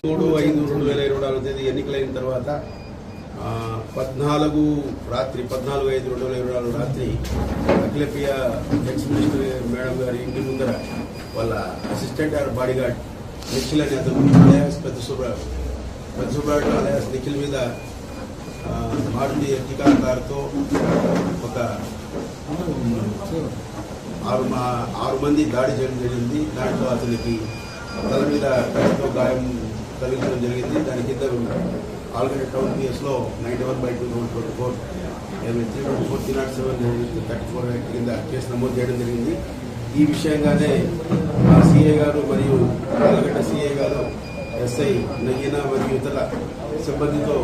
3/5/2024 తేదీ ఎన్నికలైన తర్వాత 14/5/2024 రాత్రి అఖిలప్రియ ఎక్స్ మినిస్టర్ మేడం గారి ఇంటి ముందర వాళ్ళ అసిస్టెంట్ ఆర్ బాడీగార్డ్ నిఖిల్ అనే అతను అలయాస్ పెద్ద సుబ్రాట్ అలయాస్ నిఖిల్ మీద మారుతి ఎర్టికా కారుతో ఒక 6 మంది దాడి చేయడం జరిగింది. దాంట్లో అతనికి తల మీద కత్తితో గాయం తగిలించడం జరిగింది. దాని కింద ఆల్రెడీ టౌన్ పిఎస్లో 91/2/24 324 కింద కేసు నమోదు చేయడం జరిగింది. ఈ విషయంగానే సిఐ గారు మరియు ఆలగడ్డ సిఐ గారు ఎస్ఐ నగీనా మరియు ఇతర సిబ్బందితో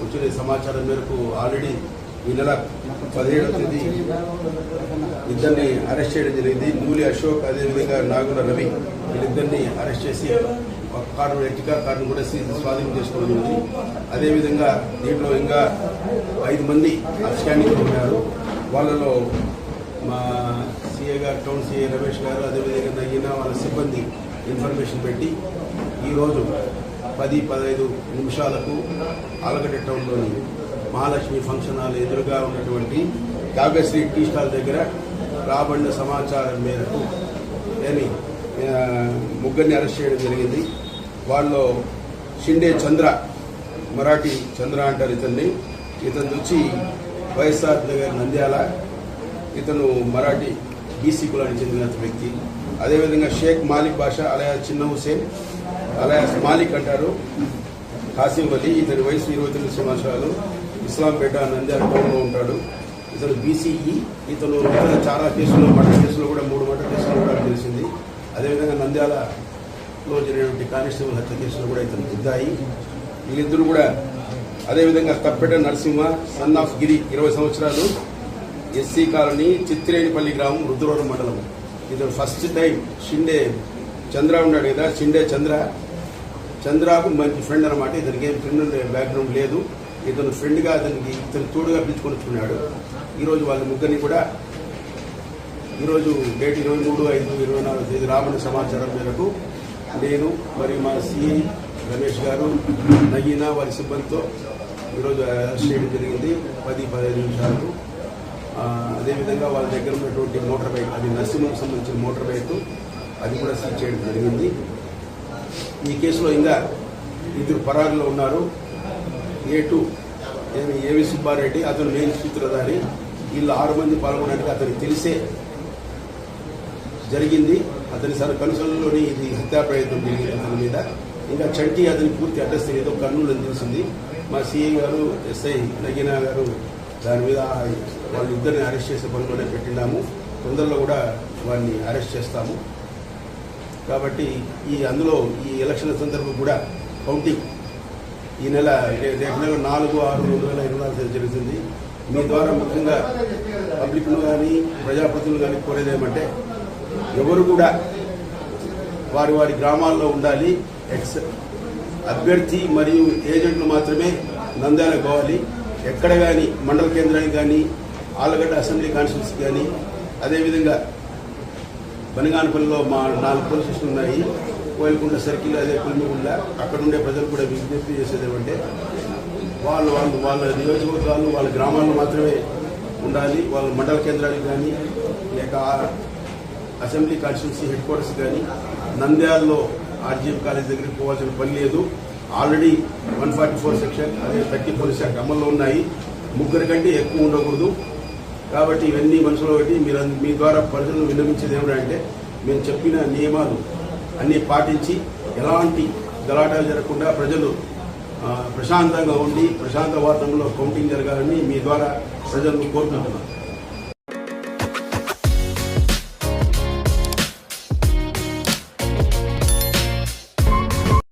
వచ్చిన సమాచారం మేరకు ఆల్రెడీ ఈ నెల 17వ తేదీ ఇద్దరిని అరెస్ట్ చేయడం జరిగింది. నూలి అశోక్ అదేవిధంగా నాగుల రవి వీళ్ళిద్దరిని అరెస్ట్ చేసి కారు ఎర్టికా కారును కూడా స్వాధీనం చేసుకోవడం జరిగింది. అదేవిధంగా దీంట్లో ఇంకా 5 మంది అబ్స్టాండింగ్లో ఉన్నారు. వాళ్ళలో మా సిఐ గారు టౌన్ సిఐ రమేష్ గారు అదేవిధంగా నగిన వాళ్ళ సిబ్బంది ఇన్ఫర్మేషన్ పెట్టి ఈరోజు 10-15 నిమిషాలకు ఆలగడ్డ టౌన్లోని మహాలక్ష్మి ఫంక్షన్ హాల్ ఎదురుగా ఉన్నటువంటి కావ్యశ్రీ టీ స్టాల్ దగ్గర రాబడిన సమాచారం మేరకు ముగ్గురిని అరెస్ట్ చేయడం జరిగింది. వాళ్ళు షిండే చంద్ర, మరాఠీ చంద్ర అంటారు ఇతన్ని. ఇతను వచ్చి వైఎస్ఆర్ దగ్గర నంద్యాల, ఇతను మరాఠీ బీసీ కులానికి చెందిన వ్యక్తి. అదేవిధంగా షేక్ మాలిక్ బాషా అలయాస్ చిన్న హుసేన్ అలయాస్ మాలిక్ అంటారు, కాసిం అలీ. ఇతని వయసు 29 సంవత్సరాలు, ఇస్లాంపేట నంద్యాల టౌన్లో ఉంటాడు. ఇతను బీసీఈ. ఇతను చాలా కేసులు, మర్డర్ కేసులో కూడా 3 మర్డర్ కేసులు కూడా తెలిసింది. అదేవిధంగా నంద్యాలలో జరిగినటువంటి కానిస్టేబుల్ హత్య కేసులు కూడా ఇతను ఇద్దాయి. వీళ్ళిద్దరు కూడా అదేవిధంగా తప్పెట నరసింహ సన్ ఆఫ్ గిరి 20 సంవత్సరాలు, ఎస్సీ కాలనీ, చిత్రేనిపల్లి గ్రామం, రుద్రవరం మండలం. ఇతను ఫస్ట్ టైం షిండే చంద్ర ఉన్నాడు కదా, షిండే చంద్రకు మంచి ఫ్రెండ్ అనమాట. ఇతనికి ఏం ఫ్రెండ్ బ్యాక్గ్రౌండ్ లేదు. ఇతను ఫ్రెండ్గా ఇతను తోడుగా పిలుచుకొచ్చుకున్నాడు. ఈరోజు వాళ్ళ ముగ్గురిని కూడా ఈరోజు డేట్ 23/5/24 తేదీ రాబడిన సమాచారం మేరకు నేను మరియు మా సిఐ రమేష్ గారు నగీనా వారి సిబ్బందితో ఈరోజు అరెస్ట్ చేయడం జరిగింది 10-15 నిమిషాలకు. అదేవిధంగా వాళ్ళ దగ్గర ఉన్నటువంటి మోటార్ బైక్, అది నర్సింహకు సంబంధించిన మోటార్ బైక్, అది కూడా సీజ్ చేయడం జరిగింది. ఈ కేసులో ఇంకా 2 పరారులో ఉన్నారు. A2 ఏవి సుబ్బారెడ్డి, అతను మెయిన్ సూత్రధారి. వీళ్ళు 6 మంది పాల్గొనడానికి అతనికి తెలిసే జరిగింది. అతని కనుసలోని ఇది హత్యా ప్రయత్నం జరిగింది అతని మీద. ఇంకా చంటి అతని పూర్తి అడ్రస్ తెలియదు, కర్నూలు అని తెలిసింది. మా సిఐ గారు ఎస్ఐ నగీనా గారు దాని మీద వాళ్ళిద్దరిని అరెస్ట్ చేసే పనిలోనే పెట్టినాము. తొందరలో కూడా వారిని అరెస్ట్ చేస్తాము. కాబట్టి అందులో ఈ ఎలక్షన్ల సందర్భం కూడా కౌంటింగ్ ఈ నెల 4/6/2024 జరుగుతుంది. మీ ద్వారా ముఖ్యంగా పబ్లిక్ను కానీ ప్రజాప్రతినిధులు కానీ కోరేది ఏమంటే, ఎవరు కూడా వారి గ్రామాల్లో ఉండాలి. అభ్యర్థి మరియు ఏజెంట్లు మాత్రమే నంద్యాలకు పోవాలి. ఎక్కడ కానీ మండల కేంద్రానికి కానీ, ఆలగడ్డ అసెంబ్లీ కాన్స్టిట్యూన్సీ కానీ, అదేవిధంగా బనగానపల్లిలో మా 4 పోలీస్ స్టేషన్లు ఉన్నాయి. కోయిలకుంట సర్కిల్, అదే కుల్మిగుండ. అక్కడ ఉండే ప్రజలు కూడా విజ్ఞప్తి చేసేది ఏమంటే, వాళ్ళ నియోజకవర్గాలు, వాళ్ళ గ్రామాల్లో మాత్రమే ఉండాలి. వాళ్ళ మండల కేంద్రానికి కానీ, లేక అసెంబ్లీ కాన్స్టిట్యూన్సీ హెడ్ క్వార్టర్స్ కానీ, నంద్యాలలో ఆర్జీఎం కాలేజ్ దగ్గరికి పోవాల్సిన పని లేదు. ఆల్రెడీ 144 సెక్షన్, అదే 30 పోలీస్ యాక్ట్ అమల్లో ఉన్నాయి. 3 కంటే ఎక్కువ ఉండకూడదు. కాబట్టి ఇవన్నీ మనసులో పెట్టి మీ ద్వారా ప్రజలను విన్నవించేది ఏమిటంటే, మేము చెప్పిన నియమాలు అన్నీ పాటించి ఎలాంటి గలాటాలు జరగకుండా ప్రజలు ప్రశాంతంగా ఉండి ప్రశాంత వాతావరణంలో కౌంటింగ్ జరగాలని మీ ద్వారా ప్రజలను కోరుకుంటున్నాను.